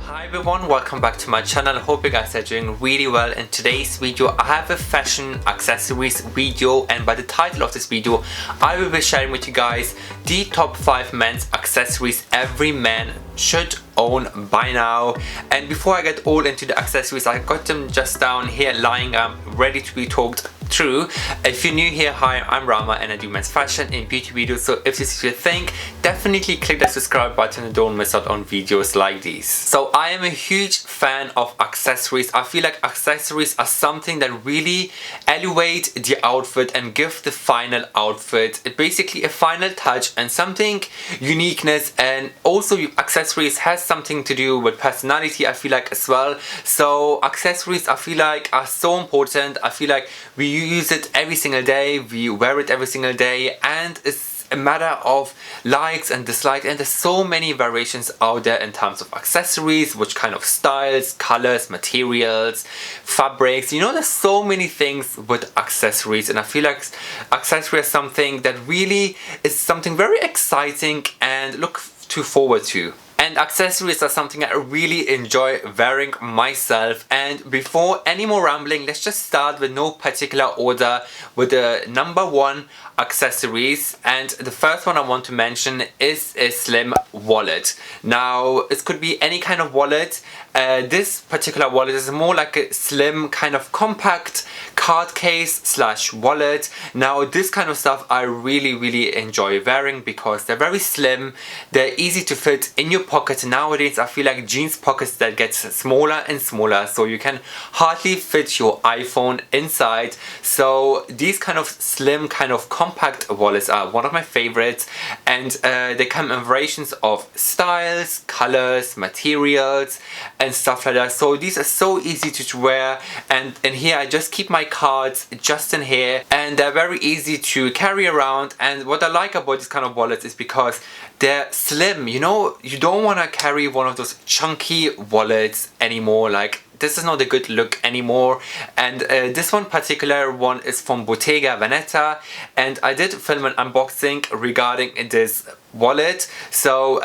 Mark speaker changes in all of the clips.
Speaker 1: Hi everyone, welcome back to my channel. Hope you guys are doing really well. In today's video I have a fashion accessories video, and by the title of this video I will be sharing with you guys the top 5 men's accessories every man should own by now. And before I get all into the accessories, I got them just down here lying up ready to be talked through. If you're new here, hi, I'm Rahma and I do men's fashion and beauty videos, so if this is your thing, definitely click that subscribe button and don't miss out on videos like these. So I am a huge fan of accessories. I feel like accessories are something that really elevate the outfit and give the final outfit basically a final touch and something uniqueness, and also accessories has something to do with personality, I feel like, as well. So accessories, I feel like, are so important. I feel like we use it every single day, we wear it every single day, and it's a matter of likes and dislikes, and there's so many variations out there in terms of accessories, which kind of styles, colors, materials, fabrics, you know, there's so many things with accessories. And I feel like accessories are something that really is something very exciting and look forward to. And accessories are something I really enjoy wearing myself. And before any more rambling, let's just start with no particular order with the number 1 accessories. And the first one I want to mention is a slim wallet. Now it could be any kind of wallet. This particular wallet is more like a slim kind of compact card case slash wallet. Now this kind of stuff I really enjoy wearing because they're very slim, they're easy to fit in your pocket. Nowadays I feel like jeans pockets that get smaller and smaller, so you can hardly fit your iPhone inside. So these kind of slim kind of compact wallets are one of my favorites, and they come in variations of styles, colors, materials and stuff like that. So these are so easy to wear, and in here I just keep my cards just in here, and they're very easy to carry around. And what I like about these kind of wallets is because they're slim. You know, you don't want to carry one of those chunky wallets anymore. Like, this is not a good look anymore. And this one particular one is from Bottega Veneta, and I did film an unboxing regarding this wallet. So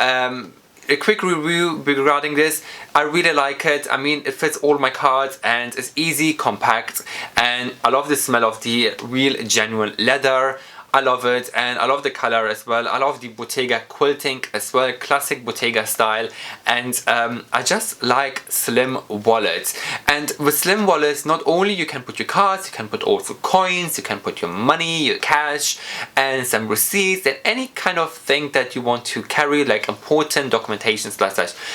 Speaker 1: a quick review regarding this. I really like it. I mean, it fits all my cards and it's easy, compact, and I love the smell of the real genuine leather. I love it, and I love the color as well. I love the Bottega quilting as well, classic Bottega style. And I just like slim wallets. And with slim wallets, not only you can put your cards, you can put also coins, you can put your money, your cash, and some receipts, and any kind of thing that you want to carry, like important documentations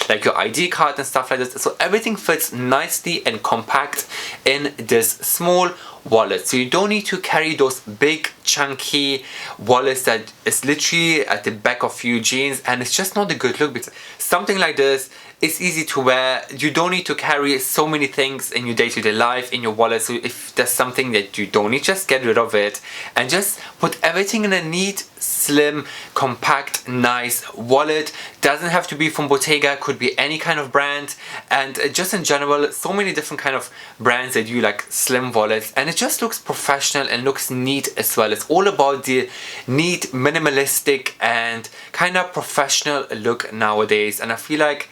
Speaker 1: like your ID card and stuff like this. So everything fits nicely and compact in this small wallet. So you don't need to carry those big chunky wallets that is literally at the back of your jeans, and it's just not a good look. Because something like this is easy to wear. You don't need to carry so many things in your day-to-day life in your wallet. So if there's something that you don't need, just get rid of it and just put everything in a neat, slim, compact, nice wallet. Doesn't have to be from Bottega, could be any kind of brand. And just in general, so many different kind of brands that do like slim wallets, and it just looks professional and looks neat as well. It's all about the neat, minimalistic and kind of professional look nowadays, and I feel like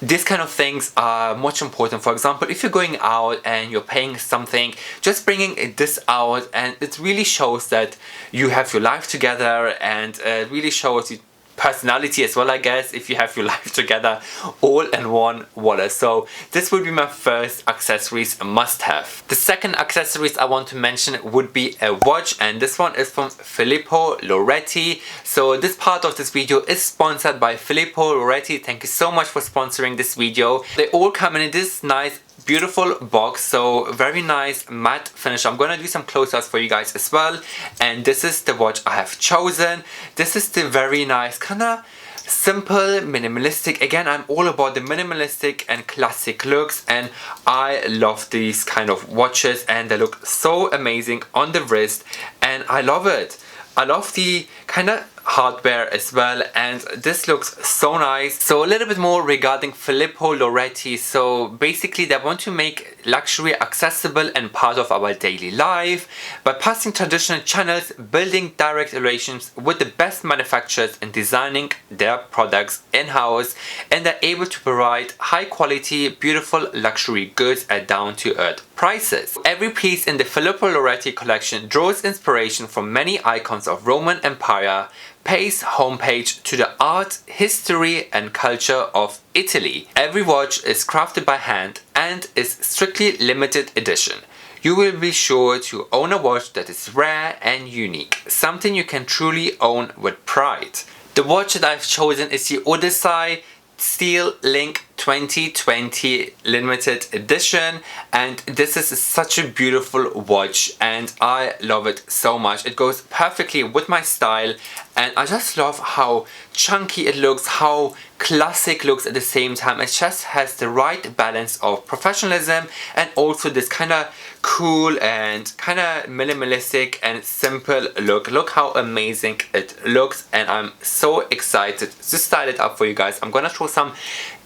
Speaker 1: these kind of things are much important. For example, if you're going out and you're paying something, just bringing this out, and it really shows that you have your life together, and it really shows you personality as well, I guess, if you have your life together all in one wallet. So this would be my first accessories must have. The second accessories I want to mention would be a watch, and this one is from Filippo Loreti. So this part of this video is sponsored by Filippo Loreti. Thank you so much for sponsoring this video. They all come in this nice beautiful box, so very nice matte finish. I'm gonna do some close-ups for you guys as well, and this is the watch I have chosen. This is the very nice kind of simple, minimalistic. Again, I'm all about the minimalistic and classic looks, and I love these kind of watches, and they look so amazing on the wrist, and I love it. I love the kind of hardware as well, and this looks so nice. So a little bit more regarding Filippo Loreti. So basically they want to make luxury accessible and part of our daily life by passing traditional channels, building direct relations with the best manufacturers and designing their products in-house, and they're able to provide high quality, beautiful luxury goods at down-to-earth prices. Every piece in the Filippo Loreti collection draws inspiration from many icons of Roman Empire, pays homage to the art, history and culture of Italy. Every watch is crafted by hand and is strictly limited edition. You will be sure to own a watch that is rare and unique, something you can truly own with pride. The watch that I've chosen is the Odyssey Steel Link 2020 limited edition, and this is such a beautiful watch and I love it so much. It goes perfectly with my style, and I just love how chunky it looks, how classic looks at the same time. It just has the right balance of professionalism and also this kind of cool and kind of minimalistic and simple look. Look how amazing it looks, and I'm so excited to style it up for you guys. I'm gonna show some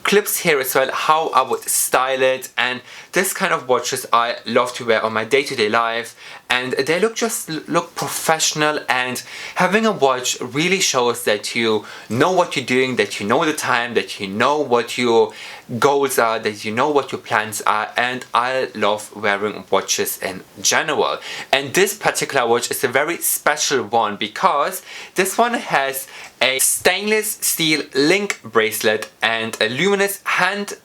Speaker 1: clips here as well how I would style it, and this kind of watches I love to wear on my day-to-day life, and they just look professional, and having a watch really shows that you know what you're doing, that you know the time, that you know what your goals are, that you know what your plans are, and I love wearing watches in general. And this particular watch is a very special one because this one has a stainless steel link bracelet and a luminous hand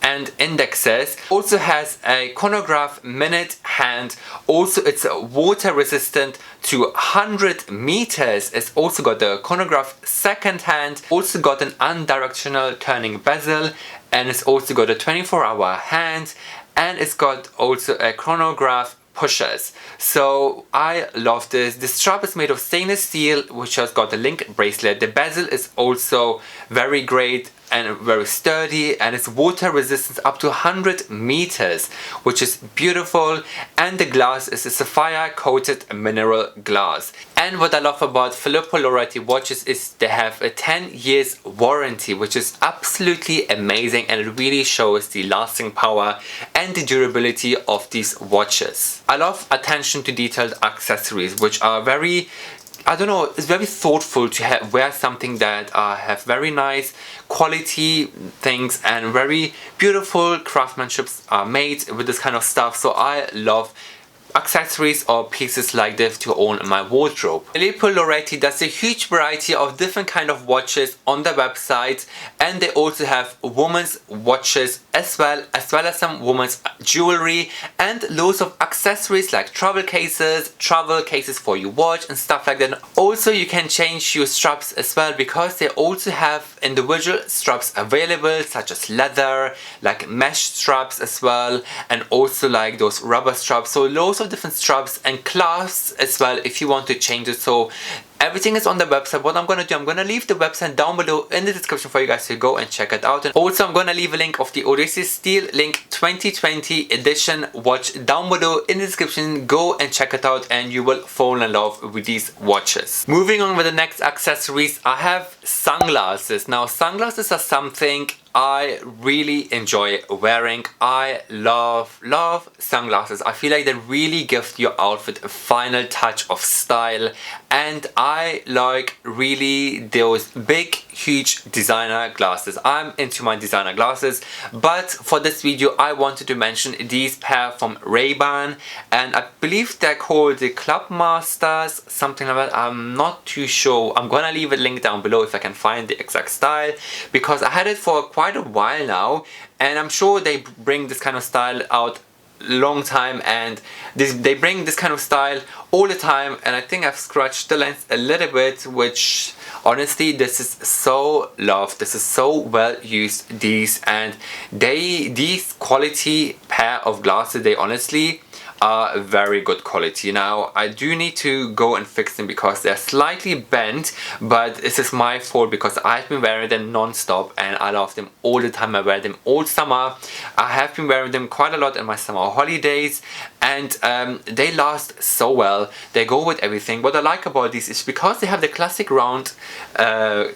Speaker 1: and indexes. Also has a chronograph minute hand. Also it's water resistant to 100 meters. It's also got the chronograph second hand. Also got an unidirectional turning bezel, and it's also got a 24-hour hand, and it's got also a chronograph pushers. So I love this. The strap is made of stainless steel, which has got the link bracelet. The bezel is also very great and very sturdy, and it's water resistant up to 100 meters, which is beautiful. And the glass is a sapphire coated mineral glass. And what I love about Filippo Loreti watches is they have a 10 years warranty, which is absolutely amazing, and it really shows the lasting power and the durability of these watches. I love attention to detailed accessories, which are very, I don't know, it's very thoughtful to wear something that have very nice quality things and very beautiful craftsmanships are made with this kind of stuff. So I love accessories or pieces like this to own in my wardrobe. Filippo Loreti does a huge variety of different kind of watches on their website, and they also have women's watches as well as some women's jewelry and loads of accessories like travel cases for your watch and stuff like that. Also you can change your straps as well, because they also have individual straps available, such as leather, like mesh straps as well, and also like those rubber straps. So loads of different straps and clasps as well if you want to change it. So everything is on the website. What I'm gonna do, I'm gonna leave the website down below in the description for you guys to go and check it out. And also I'm gonna leave a link of the Odyssey Steel Link 2020 edition watch down below in the description. Go and check it out and you will fall in love with these watches. Moving on with the next accessories, I have sunglasses. Now sunglasses are something I really enjoy wearing. I love sunglasses. I feel like they really give your outfit a final touch of style, and I like really those big huge designer glasses. I'm into my designer glasses, but for this video I wanted to mention these pair from Ray-Ban, and I believe they're called the Club Masters, something like that. I'm not too sure. I'm gonna leave a link down below if I can find the exact style, because I had it for quite a while now, and I'm sure they bring this kind of style out long time, and they bring this kind of style all the time. And I think I've scratched the lens a little bit, which honestly this is so loved. This is so well used, these, and these quality pair of glasses, they honestly are very good quality. Now I do need to go and fix them because they're slightly bent, but this is my fault because I've been wearing them non-stop and I love them all the time. I wear them all summer. I have been wearing them quite a lot in my summer holidays, and they last so well. They go with everything. What I like about these is because they have the classic round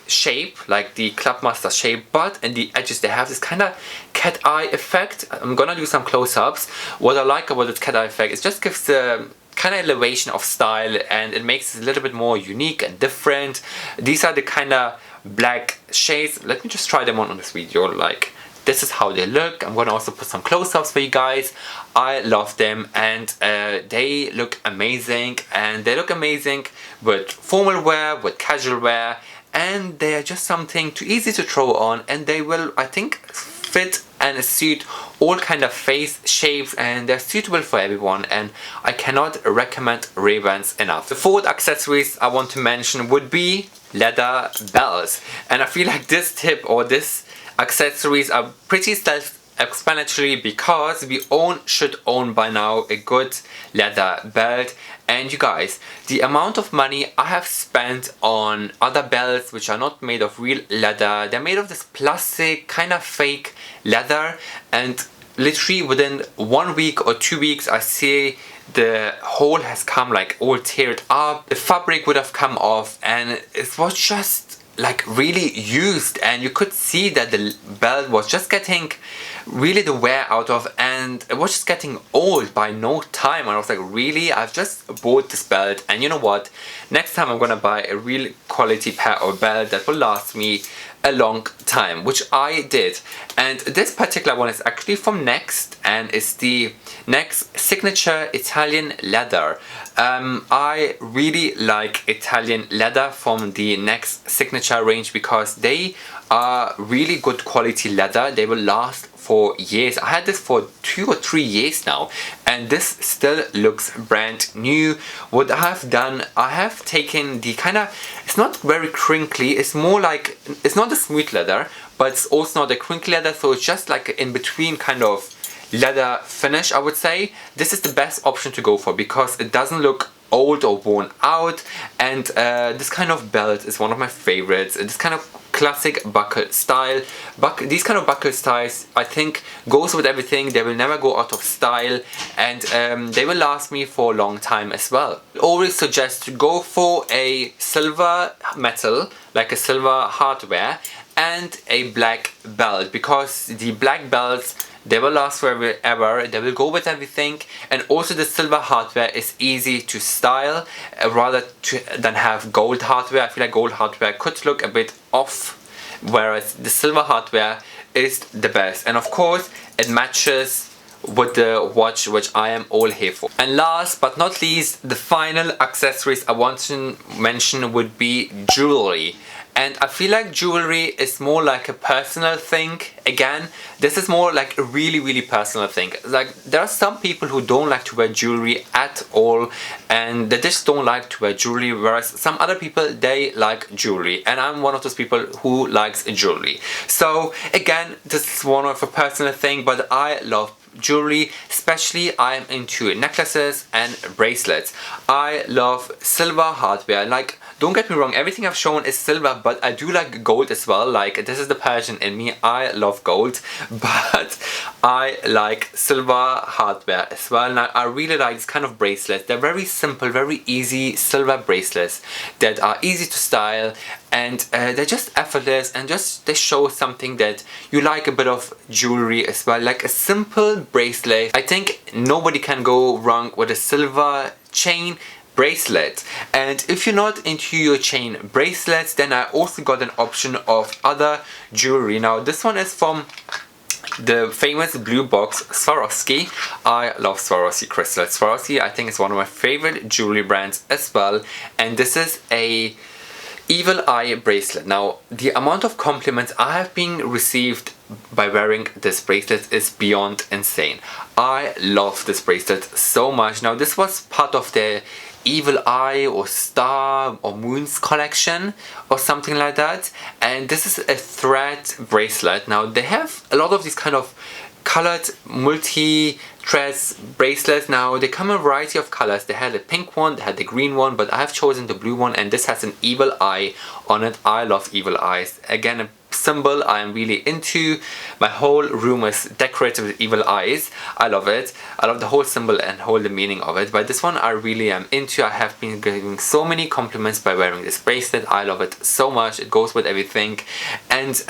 Speaker 1: shape, like the Clubmaster shape, but in the edges they have this kind of cat eye effect. I'm gonna do some close-ups. What I like about this cat eye effect is just gives the kind of elevation of style, and it makes it a little bit more unique and different. These are the kind of black shades. Let me just try them on this video. Like, this is how they look. I'm gonna also put some close-ups for you guys. I love them, and they look amazing, and they look amazing with formal wear, with casual wear, and they are just something too easy to throw on, and they will, I think, fit and suit all kind of face shapes, and they're suitable for everyone, and I cannot recommend Ray-Bans enough. The fourth accessories I want to mention would be leather belts, and I feel like this tip or this accessories are pretty self-explanatory because we should own by now a good leather belt. And you guys, the amount of money I have spent on other belts which are not made of real leather, they're made of this plastic kind of fake leather, and literally within 1 week or 2 weeks I see the hole has come like all teared up, the fabric would have come off, and it was just like really used, and you could see that the belt was just getting really the wear out of, and it was just getting old by no time. And I was like, really? I've just bought this belt, and you know what, next time I'm gonna buy a real quality pair of belt that will last me a long time, which I did. And this particular one is actually from Next, and it's the Next signature Italian leather. I really like Italian leather from the Next signature range because they are really good quality leather. They will last for years. I had this for 2 or 3 years now, and this still looks brand new. What I have done, I have taken the kind of, it's not very crinkly, it's more like, it's not a smooth leather, but it's also not a crinkly leather, so it's just like in between kind of leather finish, I would say. This is the best option to go for because it doesn't look old or worn out, and this kind of belt is one of my favorites. This kind of classic buckle style. These kind of buckle styles, I think, goes with everything. They will never go out of style, and they will last me for a long time as well. I always suggest to go for a silver metal, like a silver hardware, and a black belt, because the black belts, they will last forever, they will go with everything, and also the silver hardware is easy to style than have gold hardware. I feel like gold hardware could look a bit off, whereas the silver hardware is the best, and of course it matches with the watch, which I am all here for. And last but not least, the final accessories I want to mention would be jewelry. And I feel like jewelry is more like a personal thing. Again, this is more like a really personal thing. Like, there are some people who don't like to wear jewelry at all, and they just don't like to wear jewelry, whereas some other people, they like jewelry, and I'm one of those people who likes jewelry. So again, this is one of a personal thing, but I love jewelry, especially I'm into necklaces and bracelets. I love silver hardware. Like, don't get me wrong, everything I've shown is silver, but I do like gold as well. Like, this is the Persian in me. I love gold, but I like silver hardware as well. And I really like this kind of bracelets. They're very simple, very easy silver bracelets that are easy to style, and they're just effortless, and just they show something that you like a bit of jewelry as well. Like a simple bracelet. I think nobody can go wrong with a silver chain bracelet. And if you're not into your chain bracelets, then I also got an option of other jewelry. Now this one is from the famous blue box Swarovski. I love Swarovski crystals. Swarovski, I think, is one of my favorite jewelry brands as well, and this is a Evil Eye bracelet. Now, the amount of compliments I have been received by wearing this bracelet is beyond insane. I love this bracelet so much. Now, this was part of the Evil Eye or Star or Moons collection or something like that, and this is a thread bracelet. Now, they have a lot of these kind of colored multi threads bracelets. Now they come in a variety of colors. They had the pink one, they had the green one, but I have chosen the blue one, and this has an evil eye on it. I love evil eyes. Again, a symbol I am really into. My whole room is decorated with evil eyes. I love it. I love the whole symbol and whole the meaning of it, but this one I really am into. I have been getting so many compliments by wearing this bracelet. I love it so much. It goes with everything, and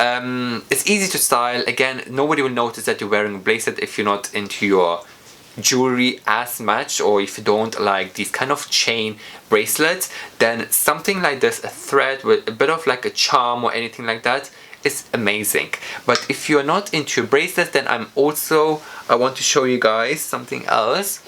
Speaker 1: it's easy to style. Again, nobody will notice that you're wearing a bracelet if you're not into your jewelry as much, or if you don't like these kind of chain bracelets. Then something like this, a thread with a bit of like a charm or anything like that, is amazing. But if you're not into bracelets, then I want to show you guys something else.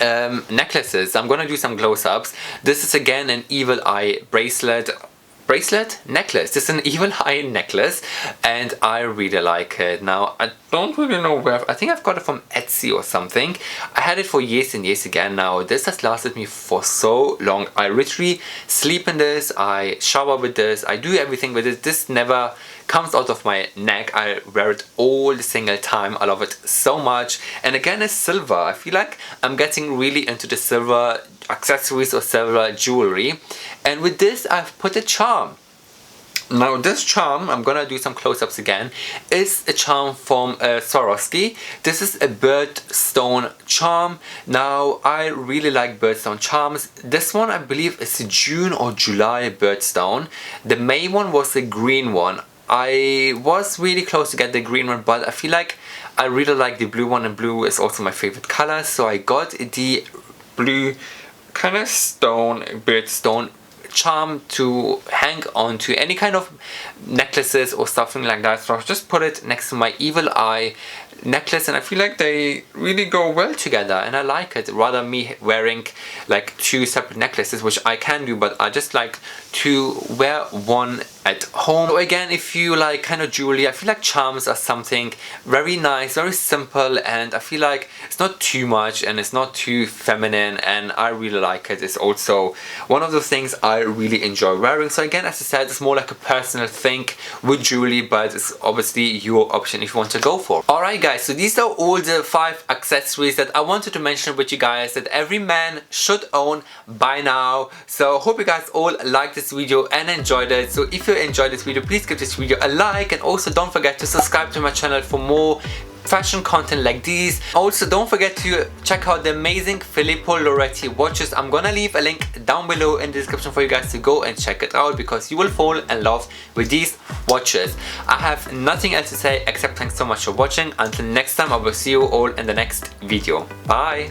Speaker 1: Necklaces. I'm gonna do some close-ups. This is again an evil eye necklace. This is an evil eye necklace, and I really like it. Now I don't really know where. I think I've got it from Etsy or something. I had it for years and years again. Now this has lasted me for so long. I literally sleep in this, I shower with this, I do everything with it. This never comes out of my neck. I wear it all the single time. I love it so much. And again, it's silver. I feel like I'm getting really into the silver accessories or silver jewelry, and with this I've put a charm. Now this charm, I'm gonna do some close-ups again, is a charm from Swarovski. This is a birdstone charm. Now I really like birdstone charms. This one I believe is a June or July birdstone. The May one was the green one. I was really close to get the green one, but I feel like I really like the blue one, and blue is also my favorite color, so I got the blue kind of birdstone charm to hang on to any kind of necklaces or something like that. So I'll just put it next to my evil eye necklace, and I feel like they really go well together, and I like it, rather me wearing like two separate necklaces, which I can do, but I just like to wear one at home. So again, if you like kind of jewelry, I feel like charms are something very nice, very simple, and I feel like it's not too much and it's not too feminine, and I really like it. It's also one of those things I really enjoy wearing. So again, as I said, it's more like a personal thing with jewelry, but it's obviously your option if you want to go for. Alright guys, so these are all the 5 accessories that I wanted to mention with you guys that every man should own by now. So hope you guys all liked this video and enjoyed it. So if you enjoyed this video, please give this video a like, and also don't forget to subscribe to my channel for more fashion content like these. Also don't forget to check out the amazing Filippo Loreti watches. I'm gonna leave a link down below in the description for you guys to go and check it out, because you will fall in love with these watches. I have nothing else to say except thanks so much for watching. Until next time, I will see you all in the next video. Bye.